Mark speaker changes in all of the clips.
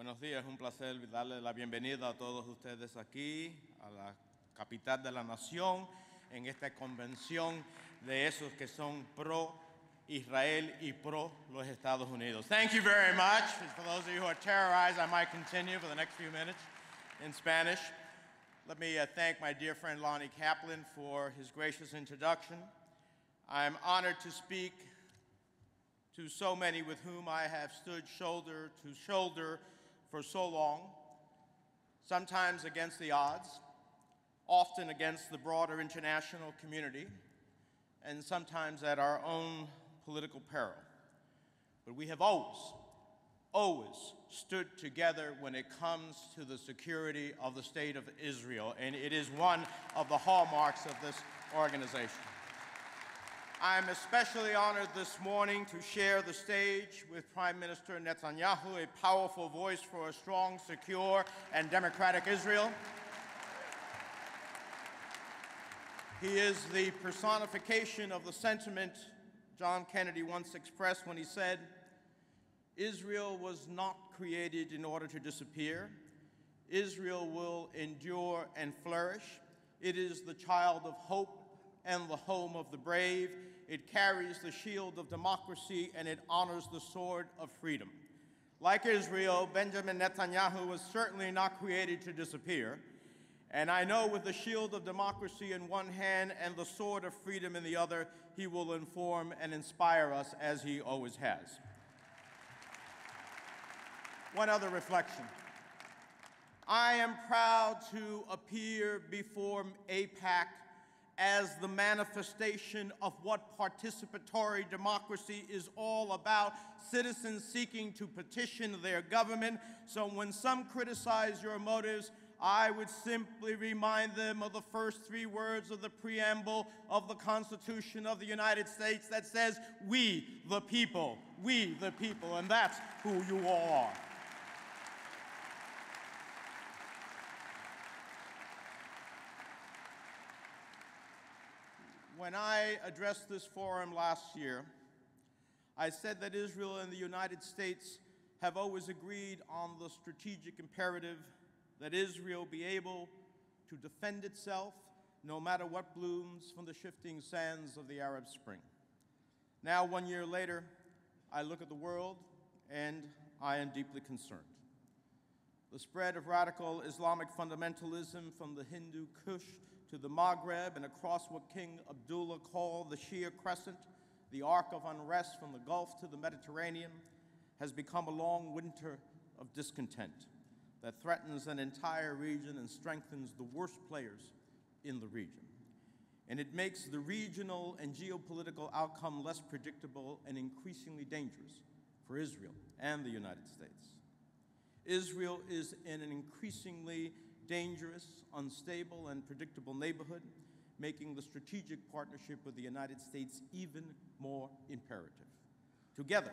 Speaker 1: Buenos días, es un placer darle la bienvenida a todos ustedes aquí, a la capital de la nación, en esta convención de esos que son pro Israel y pro los Estados Unidos. Thank you very much. For those of you who are terrorized, I might continue for the next few minutes in Spanish. Let me thank my dear friend Lonnie Kaplan for his gracious introduction. I'm honored to speak to so many with whom I have stood shoulder to shoulder for so long, sometimes against the odds, often against the broader international community, and sometimes at our own political peril. But we have always stood together when it comes to the security of the state of Israel, and it is one of the hallmarks of this organization. I'm especially honored this morning to share the stage with Prime Minister Netanyahu, a powerful voice for a strong, secure, and democratic Israel. He is the personification of the sentiment John Kennedy once expressed when he said, "Israel was not created in order to disappear. Israel will endure and flourish. It is the child of hope and the home of the brave. It carries the shield of democracy and it honors the sword of freedom." Like Israel, Benjamin Netanyahu was certainly not created to disappear. And I know with the shield of democracy in one hand and the sword of freedom in the other, he will inform and inspire us as he always has. One other reflection. I am proud to appear before AIPAC as the manifestation of what participatory democracy is all about, citizens seeking to petition their government. So when some criticize your motives, I would simply remind them of the first three words of the preamble of the Constitution of the United States that says, we the people, and that's who you all are. When I addressed this forum last year, I said that Israel and the United States have always agreed on the strategic imperative that Israel be able to defend itself no matter what blooms from the shifting sands of the Arab Spring. Now, 1 year later, I look at the world and I am deeply concerned. The spread of radical Islamic fundamentalism from the Hindu Kush to the Maghreb and across what King Abdullah called the Shia Crescent, the arc of unrest from the Gulf to the Mediterranean, has become a long winter of discontent that threatens an entire region and strengthens the worst players in the region. And it makes the regional and geopolitical outcome less predictable and increasingly dangerous for Israel and the United States. Israel is in an increasingly dangerous, unstable, and predictable neighborhood, making the strategic partnership with the United States even more imperative. Together,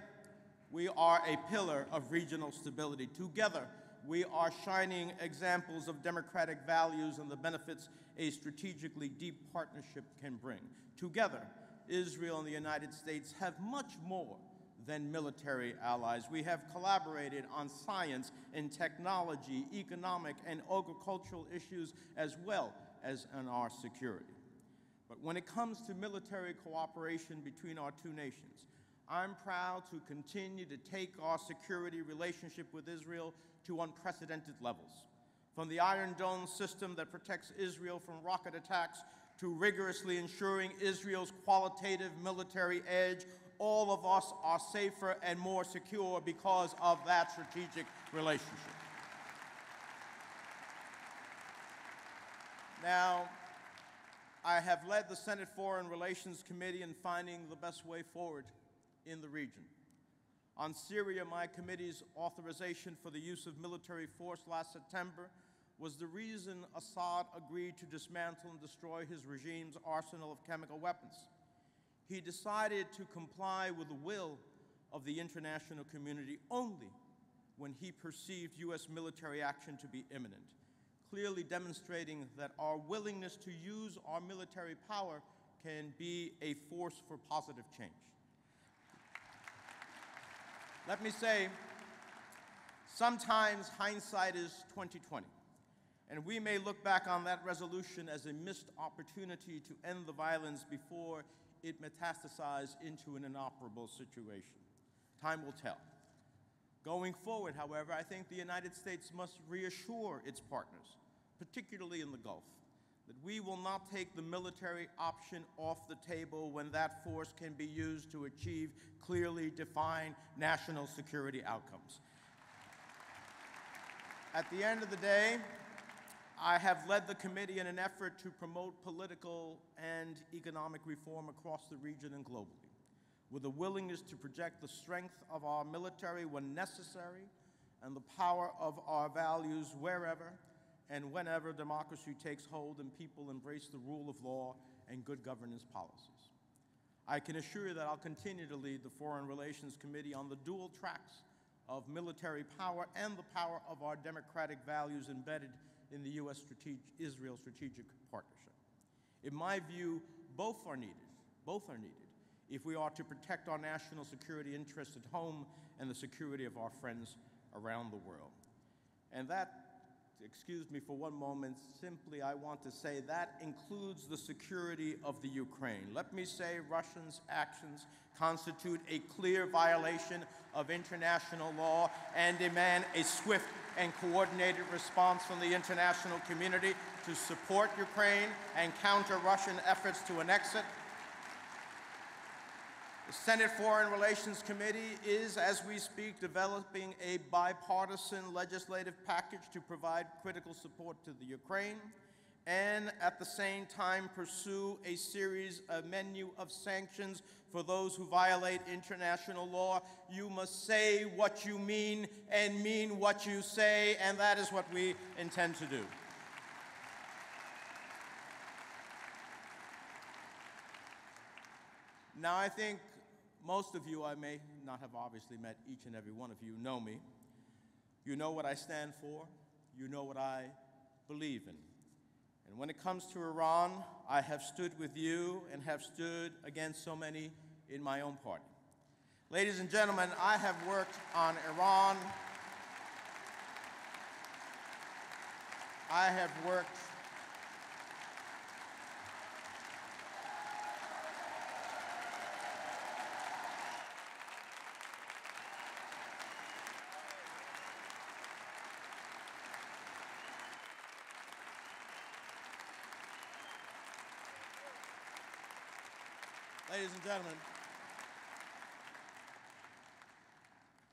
Speaker 1: we are a pillar of regional stability. Together, we are shining examples of democratic values and the benefits a strategically deep partnership can bring. Together, Israel and the United States have much more than military allies. We have collaborated on science and technology, economic and agricultural issues, as well as on our security. But when it comes to military cooperation between our two nations, I'm proud to continue to take our security relationship with Israel to unprecedented levels. From the Iron Dome system that protects Israel from rocket attacks to rigorously ensuring Israel's qualitative military edge, all of us are safer and more secure because of that strategic relationship. Now, I have led the Senate Foreign Relations Committee in finding the best way forward in the region. On Syria, my committee's authorization for the use of military force last September was the reason Assad agreed to dismantle and destroy his regime's arsenal of chemical weapons. He decided to comply with the will of the international community only when he perceived U.S. military action to be imminent, clearly demonstrating that our willingness to use our military power can be a force for positive change. Let me say, Sometimes hindsight is 20/20, and we may look back on that resolution as a missed opportunity to end the violence before it metastasized into an inoperable situation. Time will tell. Going forward, however, I think the United States must reassure its partners, particularly in the Gulf, that we will not take the military option off the table when that force can be used to achieve clearly defined national security outcomes. At the end of the day, I have led the committee in an effort to promote political and economic reform across the region and globally, with a willingness to project the strength of our military when necessary and the power of our values wherever and whenever democracy takes hold and people embrace the rule of law and good governance policies. I can assure you that I'll continue to lead the Foreign Relations Committee on the dual tracks of military power and the power of our democratic values embedded in the U.S.-Israel strategic partnership. In my view, both are needed if we are to protect our national security interests at home and the security of our friends around the world. And that, excuse me for one moment, simply I want to say that includes the security of the Ukraine. Let me say Russia's actions constitute a clear violation of international law and demand a swift and coordinated response from the international community to support Ukraine and counter Russian efforts to annex it. The Senate Foreign Relations Committee is, as we speak, developing a bipartisan legislative package to provide critical support to the Ukraine and at the same time pursue a menu of sanctions for those who violate international law. You must say what you mean and mean what you say, and that is what we intend to do. Now, I think most of you, I may not have obviously met each and every one of you, know me. You know what I stand for. You know what I believe in. And when it comes to Iran, I have stood with you and have stood against so many in my own party. Ladies and gentlemen, I have worked on Iran. I have worked Ladies and gentlemen,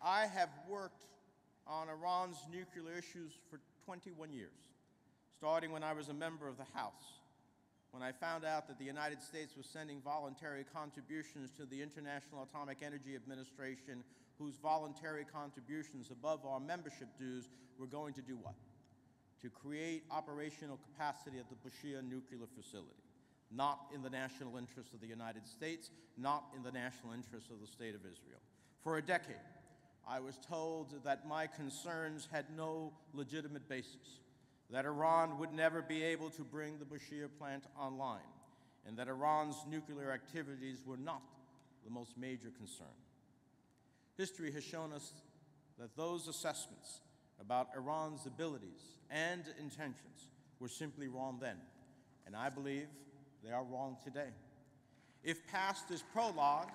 Speaker 1: I have worked on Iran's nuclear issues for 21 years, starting when I was a member of the House, when I found out that the United States was sending voluntary contributions to the International Atomic Energy Administration, whose voluntary contributions above our membership dues were going to do what? To create operational capacity at the Bushehr nuclear facility. Not in the national interest of the United States, not in the national interest of the State of Israel. For a decade, I was told that my concerns had no legitimate basis, that Iran would never be able to bring the Bushehr plant online, and that Iran's nuclear activities were not the most major concern. History has shown us that those assessments about Iran's abilities and intentions were simply wrong then, and I believe they are wrong today. If past is prologue,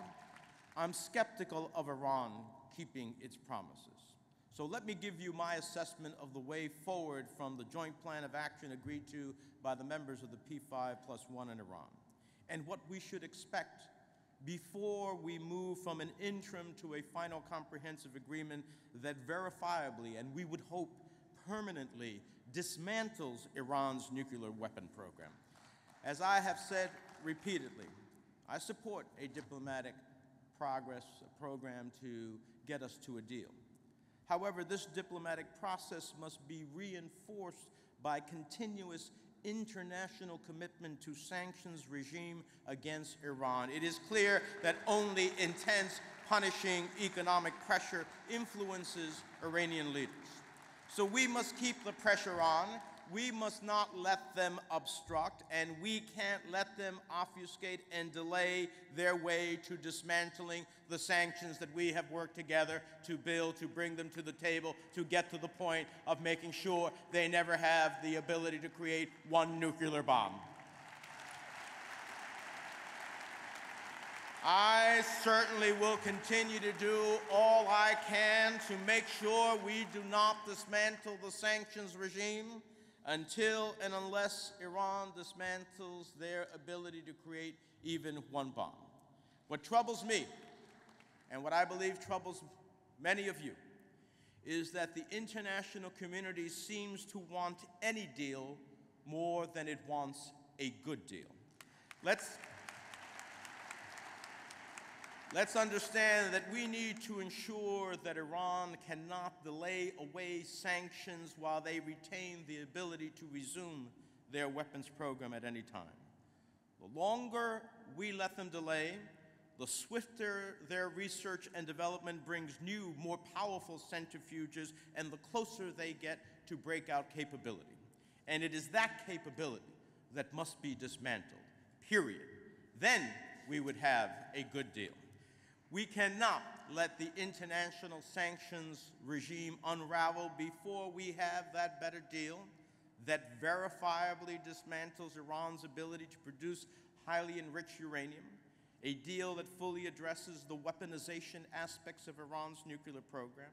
Speaker 1: I'm skeptical of Iran keeping its promises. So let me give you my assessment of the way forward from the joint plan of action agreed to by the members of the P5+1 in Iran, and what we should expect before we move from an interim to a final comprehensive agreement that verifiably, and we would hope permanently, dismantles Iran's nuclear weapon program. As I have said repeatedly, I support a diplomatic progress program to get us to a deal. However, this diplomatic process must be reinforced by continuous international commitment to sanctions regime against Iran. It is clear that only intense, punishing economic pressure influences Iranian leaders. So we must keep the pressure on we must not let them obstruct, and we can't let them obfuscate and delay their way to dismantling the sanctions that we have worked together to build, to bring them to the table, to get to the point of making sure they never have the ability to create one nuclear bomb. I certainly will continue to do all I can to make sure we do not dismantle the sanctions regime until and unless Iran dismantles their ability to create even one bomb. What troubles me, and what I believe troubles many of you, is that the international community seems to want any deal more than it wants a good deal. Let's understand that we need to ensure that Iran cannot delay away sanctions while they retain the ability to resume their weapons program at any time. The longer we let them delay, the swifter their research and development brings new, more powerful centrifuges, and the closer they get to breakout capability. And it is that capability that must be dismantled, period. Then we would have a good deal. We cannot let the international sanctions regime unravel before we have that better deal that verifiably dismantles Iran's ability to produce highly enriched uranium, a deal that fully addresses the weaponization aspects of Iran's nuclear program.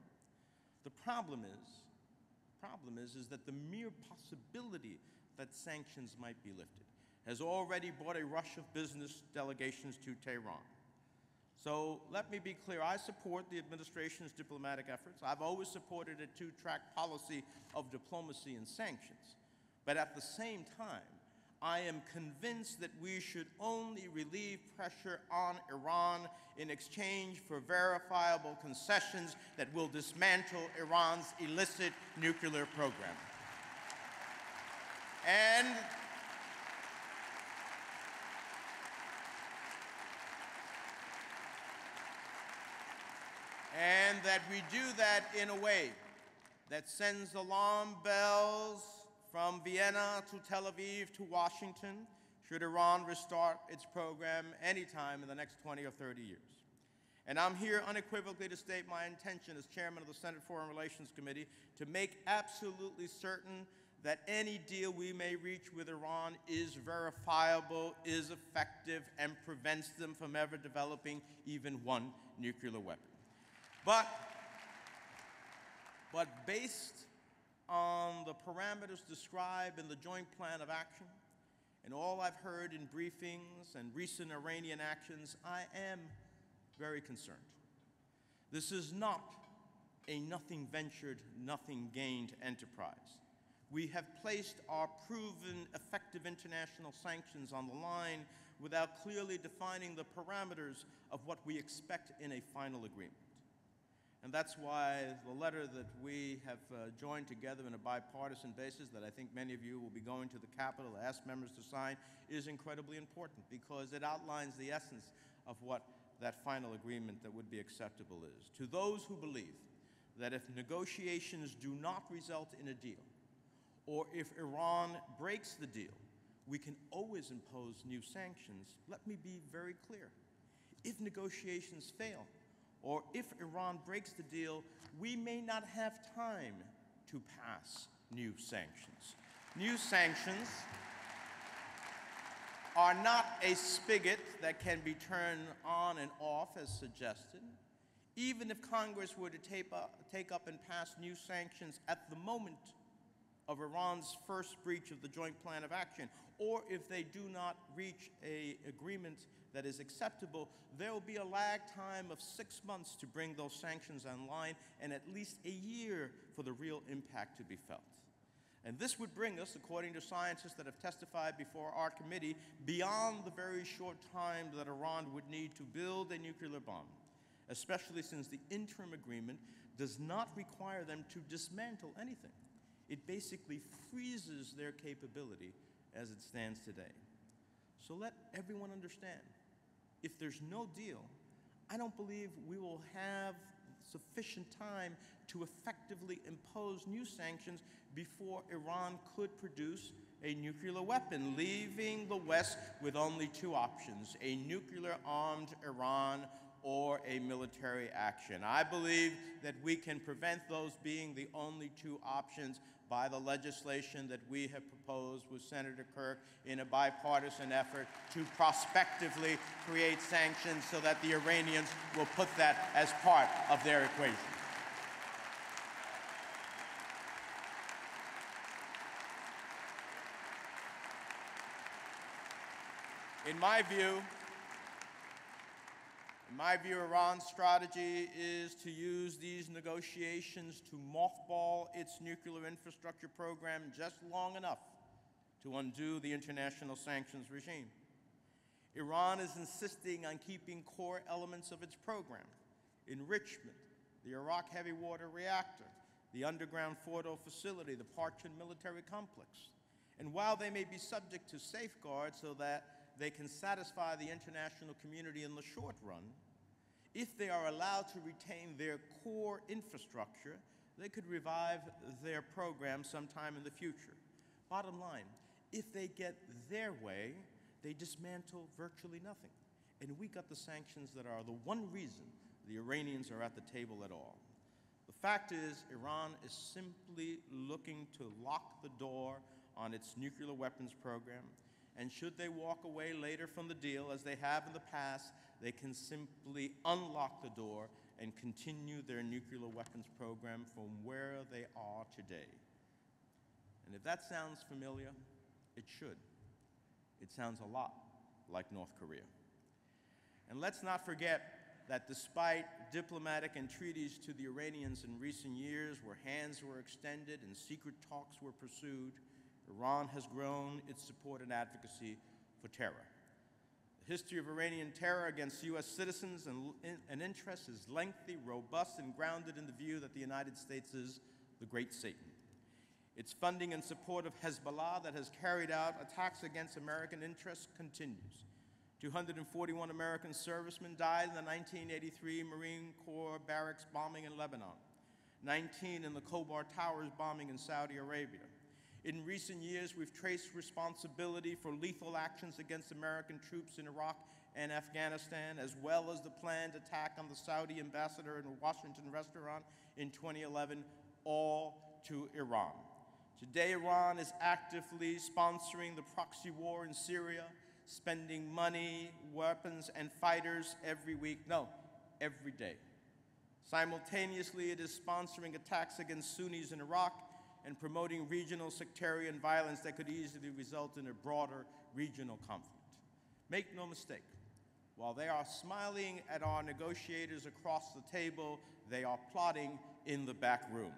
Speaker 1: The problem is that the mere possibility that sanctions might be lifted has already brought a rush of business delegations to Tehran. So let me be clear, I support the administration's diplomatic efforts. I've always supported a two-track policy of diplomacy and sanctions. But at the same time, I am convinced that we should only relieve pressure on Iran in exchange for verifiable concessions that will dismantle Iran's illicit nuclear program. And that we do that in a way that sends alarm bells from Vienna to Tel Aviv to Washington should Iran restart its program anytime in the next 20 or 30 years. And I'm here unequivocally to state my intention as chairman of the Senate Foreign Relations Committee to make absolutely certain that any deal we may reach with Iran is verifiable, is effective, and prevents them from ever developing even one nuclear weapon. But based on the parameters described in the Joint Plan of Action and all I've heard in briefings and recent Iranian actions, I am very concerned. This is not a nothing ventured, nothing gained enterprise. We have placed our proven effective international sanctions on the line without clearly defining the parameters of what we expect in a final agreement. And that's why the letter that we have joined together in a bipartisan basis that I think many of you will be going to the Capitol to ask members to sign is incredibly important, because it outlines the essence of what that final agreement that would be acceptable is. To those who believe that if negotiations do not result in a deal, or if Iran breaks the deal, we can always impose new sanctions, let me be very clear. If negotiations fail, or if Iran breaks the deal, we may not have time to pass new sanctions. New sanctions are not a spigot that can be turned on and off as suggested. Even if Congress were to take up and pass new sanctions at the moment of Iran's first breach of the Joint Plan of Action, or if they do not reach an agreement that is acceptable, there will be a lag time of 6 months to bring those sanctions online, and at least a year for the real impact to be felt. And this would bring us, according to scientists that have testified before our committee, beyond the very short time that Iran would need to build a nuclear bomb, especially since the interim agreement does not require them to dismantle anything. It basically freezes their capability as it stands today. So let everyone understand, if there's no deal, I don't believe we will have sufficient time to effectively impose new sanctions before Iran could produce a nuclear weapon, leaving the West with only two options: a nuclear-armed Iran or a military action. I believe that we can prevent those being the only two options by the legislation that we have proposed with Senator Kirk in a bipartisan effort to prospectively create sanctions so that the Iranians will put that as part of their equation. In my view, Iran's strategy is to use these negotiations to mothball its nuclear infrastructure program just long enough to undo the international sanctions regime. Iran is insisting on keeping core elements of its program: enrichment, the Iraq heavy water reactor, the underground Fordo facility, the Parchin military complex. And while they may be subject to safeguards so that they can satisfy the international community in the short run, if they are allowed to retain their core infrastructure, they could revive their program sometime in the future. Bottom line, if they get their way, they dismantle virtually nothing. And we got the sanctions that are the one reason the Iranians are at the table at all. The fact is, Iran is simply looking to lock the door on its nuclear weapons program, and should they walk away later from the deal, as they have in the past, they can simply unlock the door and continue their nuclear weapons program from where they are today. And if that sounds familiar, it should. It sounds a lot like North Korea. And let's not forget that despite diplomatic entreaties to the Iranians in recent years, where hands were extended and secret talks were pursued, Iran has grown its support and advocacy for terror. The history of Iranian terror against U.S. citizens and interests is lengthy, robust, and grounded in the view that the United States is the great Satan. Its funding and support of Hezbollah that has carried out attacks against American interests continues. 241 American servicemen died in the 1983 Marine Corps barracks bombing in Lebanon, 19 in the Khobar Towers bombing in Saudi Arabia. In recent years, we've traced responsibility for lethal actions against American troops in Iraq and Afghanistan, as well as the planned attack on the Saudi ambassador in a Washington restaurant in 2011, all to Iran. Today, Iran is actively sponsoring the proxy war in Syria, spending money, weapons, and fighters every week, no, every day. Simultaneously, it is sponsoring attacks against Sunnis in Iraq and promoting regional sectarian violence that could easily result in a broader regional conflict. Make no mistake, while they are smiling at our negotiators across the table, they are plotting in the back room.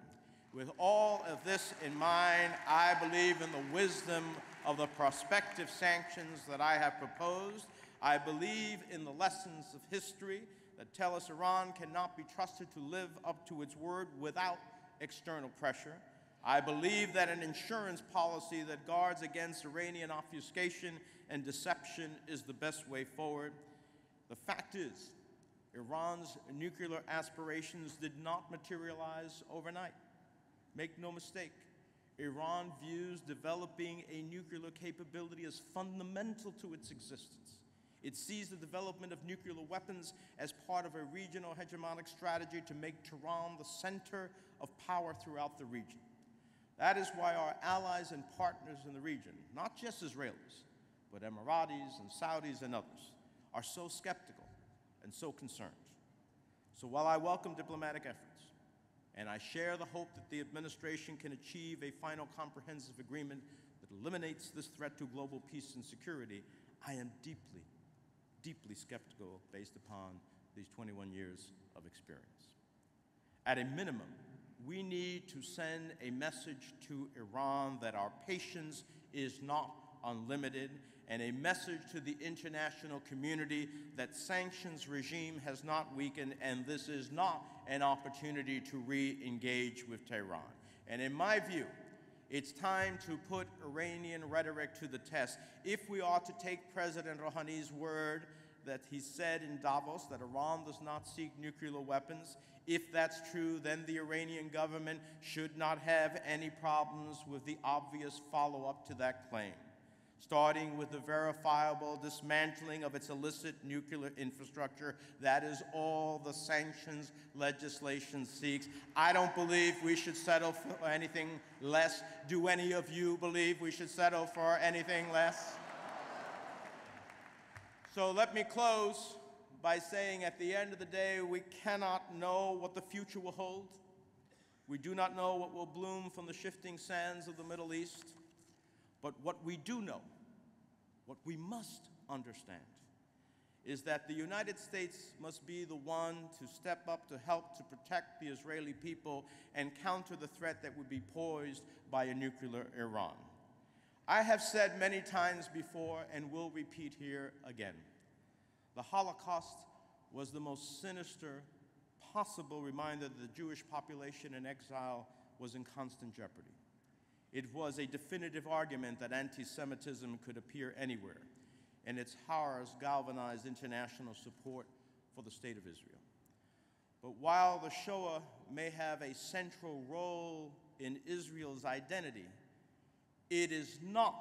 Speaker 1: With all of this in mind, I believe in the wisdom of the prospective sanctions that I have proposed. I believe in the lessons of history that tell us Iran cannot be trusted to live up to its word without external pressure. I believe that an insurance policy that guards against Iranian obfuscation and deception is the best way forward. The fact is, Iran's nuclear aspirations did not materialize overnight. Make no mistake, Iran views developing a nuclear capability as fundamental to its existence. It sees the development of nuclear weapons as part of a regional hegemonic strategy to make Tehran the center of power throughout the region. That is why our allies and partners in the region, not just Israelis, but Emiratis and Saudis and others, are so skeptical and so concerned. So while I welcome diplomatic efforts, and I share the hope that the administration can achieve a final comprehensive agreement that eliminates this threat to global peace and security, I am deeply, deeply skeptical based upon these 21 years of experience. At a minimum, we need to send a message to Iran that our patience is not unlimited, and a message to the international community that sanctions regime has not weakened, and this is not an opportunity to re-engage with Tehran. And in my view, it's time to put Iranian rhetoric to the test. If we are to take President Rouhani's word that he said in Davos that Iran does not seek nuclear weapons. If that's true, then the Iranian government should not have any problems with the obvious follow-up to that claim, starting with the verifiable dismantling of its illicit nuclear infrastructure. That is all the sanctions legislation seeks. I don't believe we should settle for anything less. Do any of you believe we should settle for anything less? So let me close by saying at the end of the day, we cannot know what the future will hold. We do not know what will bloom from the shifting sands of the Middle East. But what we do know, what we must understand, is that the United States must be the one to step up to help to protect the Israeli people and counter the threat that would be posed by a nuclear Iran. I have said many times before and will repeat here again, the Holocaust was the most sinister possible reminder that the Jewish population in exile was in constant jeopardy. It was a definitive argument that anti-Semitism could appear anywhere, and its horrors galvanized international support for the State of Israel. But while the Shoah may have a central role in Israel's identity, it is not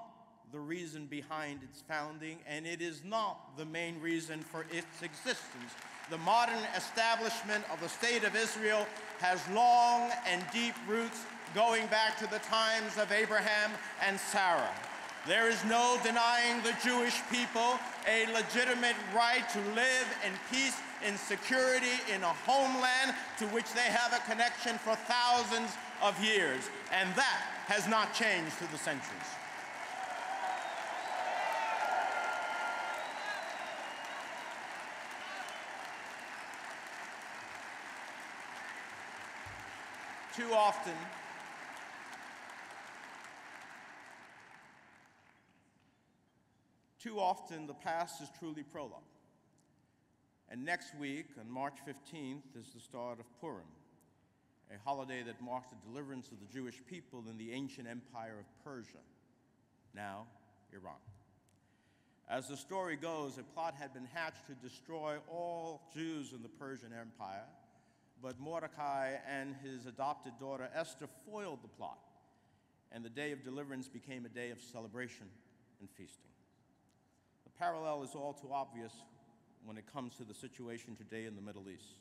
Speaker 1: the reason behind its founding, and it is not the main reason for its existence. The modern establishment of the State of Israel has long and deep roots going back to the times of Abraham and Sarah. There is no denying the Jewish people a legitimate right to live in peace, in security, in a homeland to which they have a connection for thousands of years, and that has not changed through the centuries. Too often, the past is truly prologue. And next week, on March 15th, is the start of Purim, a holiday that marks the deliverance of the Jewish people in the ancient empire of Persia, now Iran. As the story goes, a plot had been hatched to destroy all Jews in the Persian Empire, but Mordecai and his adopted daughter Esther foiled the plot, and the day of deliverance became a day of celebration and feasting. The parallel is all too obvious when it comes to the situation today in the Middle East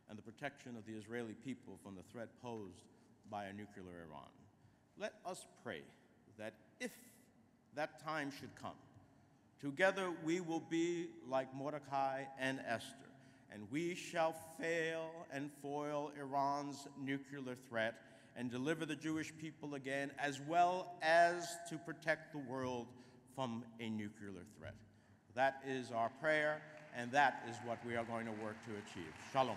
Speaker 1: and the protection of the Israeli people from the threat posed by a nuclear Iran. Let us pray that if that time should come, together we will be like Mordecai and Esther, and we shall fail and foil Iran's nuclear threat and deliver the Jewish people again, as well as to protect the world from a nuclear threat. That is our prayer, and that is what we are going to work to achieve. Shalom.